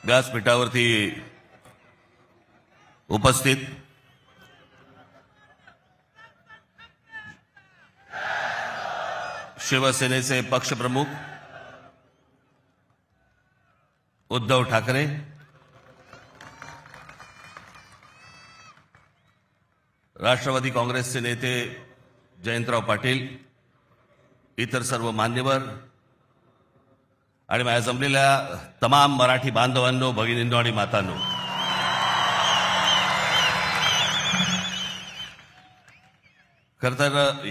व्यासपीठावरती उपस्थित शिवसेनेचे पक्षप्रमुख उद्धव ठाकरे, राष्ट्रवादी काँग्रेसचे नेते जयंतराव पाटील, इतर सर्व मान्यवर आणि माझ्या जमलेल्या तमाम मराठी बांधवांनो, भगिनींनो आणि मातांनो, खरं तर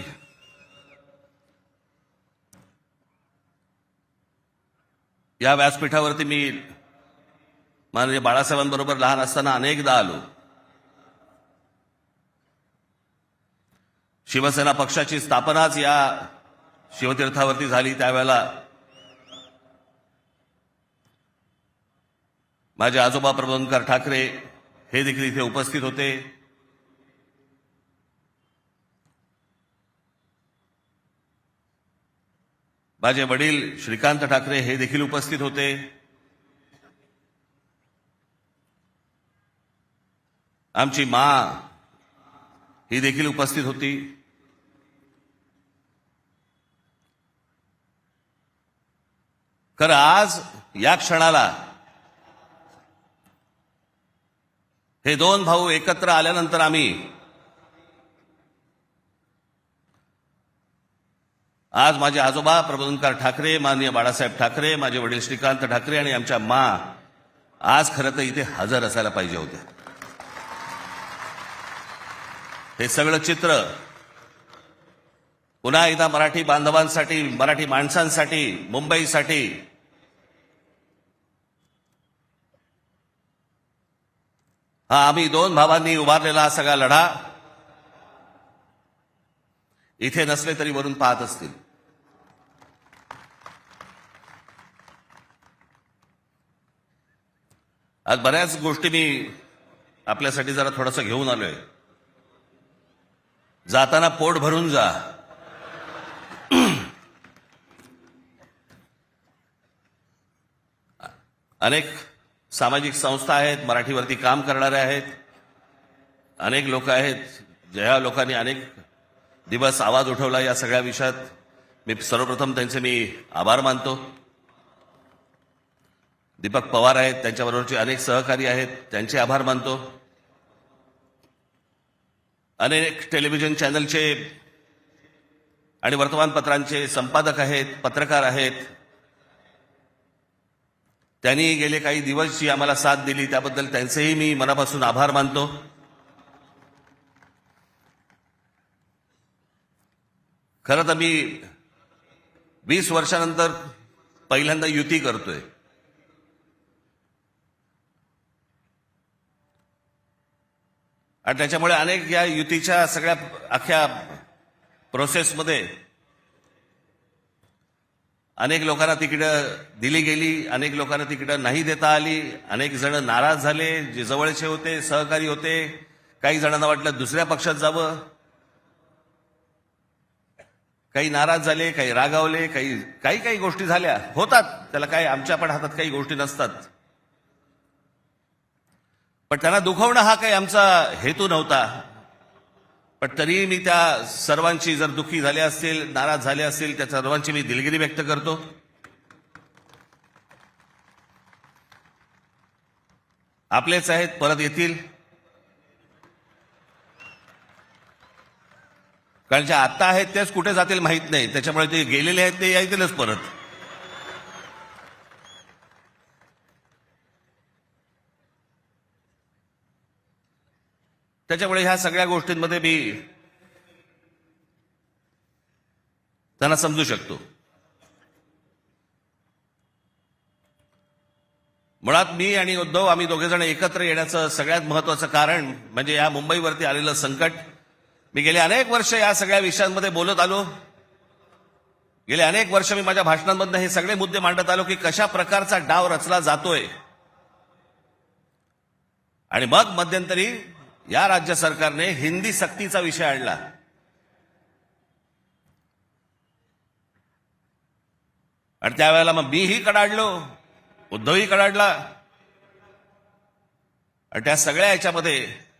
या व्यासपीठावरती मी माननीय बाळासाहेबांबरोबर लहान असताना अनेकदा आलो. शिवसेना पक्षाची स्थापनाच या शिवतीर्थावरती झाली. त्यावेळेला माझे आजोबा प्रबोधनकार ठाकरे हे देखील इथे उपस्थित होते. माझे वडील श्रीकांत ठाकरे हे देखील उपस्थित होते. आमची माँ ही देखील उपस्थित होती. खरं आज या क्षणाला हे दोन भाऊ एकत्र आल्यानंतर आम्ही आज माझे आजोबा प्रबोधनकार ठाकरे, माननीय बाळासाहेब ठाकरे, माझे वडील श्रीकांत ठाकरे आणि आमच्या माँ आज खरं तर इथे हजर असायला पाहिजे होते. हे सगळं चित्र पुन्हा एकदा मराठी बांधवांसाठी, मराठी माणसांसाठी, मुंबईसाठी हा आम्ही दोन भावांनी उभारलेला हा सगळा लढा इथे नसले तरी वरून पाहत असतील. आज बऱ्याच गोष्टी मी आपल्यासाठी जरा थोडंसं घेऊन आलोय. जाताना पोट भरून जा. अनेक सामाजिक संस्था आहेत, मराठीवरती काम करणारे आहेत, अनेक लोक आहेत, ज्या लोकांनी अनेक दिवस आवाज उठवला या सगळ्या विषयात. मी सर्वप्रथम त्यांचे मी आभार मानतो. दीपक पवार आहेत, त्यांच्याबरोबरचे अनेक सहकारी आहेत, त्यांचे आभार मानतो. अनेक टेलिव्हिजन चॅनलचे आणि वर्तमानपत्रांचे संपादक आहेत, पत्रकार आहेत, त्यांनी गेले काही दिवस जी आम्हाला साथ दिली त्याबद्दल त्यांचेही मी मनापासून आभार मानतो. खरं तर मी 20 वर्षानंतर पहिल्यांदा युती करतोय. आणि त्याच्यामुळे अनेक या युतीच्या सगळ्या अख्ख्या प्रोसेसमध्ये अनेक लोकांना तिकीटं दिली गेली, अनेक लोकांना तिकीटं नाही देता आली, अनेक जण नाराज झाले, जे जवळचे होते, सहकारी होते. काही जणांना वाटलं दुसऱ्या पक्षात जावं, काही नाराज झाले, काही रागावले, काही गोष्टी झाल्या, होतात. त्याला काय, आमच्या पण हातात काही गोष्टी नसतात. पण त्यांना दुखवणं हा काही आमचा हेतू नव्हता. पण तरी मी त्या सर्वांची, जर दुःखी झाले असतील, नाराज झाले असतील, त्या सर्वांची मी दिलगिरी व्यक्त करतो. आपलेच आहेत, परत येतील. कारण जे आता आहेत तेच कुठे जातील माहित नाही. त्याच्यामुळे ते गेलेले आहेत ते येतीलच परत. त्याच्यामुळे ह्या सगळ्या गोष्टींमध्ये मी त्यांना समजू शकतो. मुळात मी आणि उद्धव आम्ही दोघेजण एकत्र येण्याचं सगळ्यात महत्वाचं कारण म्हणजे या मुंबईवरती आलेलं संकट. मी गेले अनेक वर्ष या सगळ्या विषयांमध्ये बोलत आलो. गेले अनेक वर्ष मी माझ्या भाषणांमधून हे सगळे मुद्दे मांडत आलो की कशा प्रकारचा डाव रचला जातोय. आणि मग मध्यंतरी या राज्य सरकारने हिंदी सक्तीचा विषय आणला. आणि त्यावेळेला मग मीही कडाडलो, उद्धवही कडाडला. आणि त्या सगळ्या याच्यामध्ये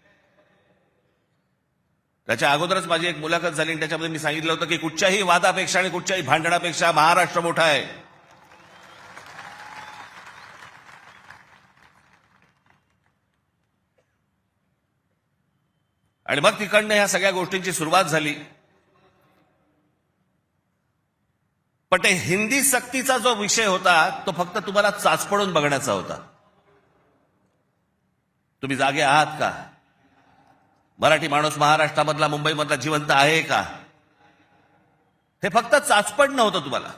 त्याच्या अगोदरच माझी एक मुलाखत झाली आणि त्याच्यामध्ये मी सांगितलं होतं की कुठच्याही वादापेक्षा आणि कुठच्याही भांडणापेक्षा महाराष्ट्र मोठा आहे. आणि मग तिकडनं ह्या सगळ्या गोष्टींची सुरुवात झाली. पण ते हिंदी सक्तीचा जो विषय होता तो फक्त तुम्हाला चाचपडून बघण्याचा होता. तुम्ही जागे आहात का? मराठी माणूस महाराष्ट्रामधला मुंबईमधला जिवंत आहे का? हे फक्त चाचपड नव्हतं तुम्हाला.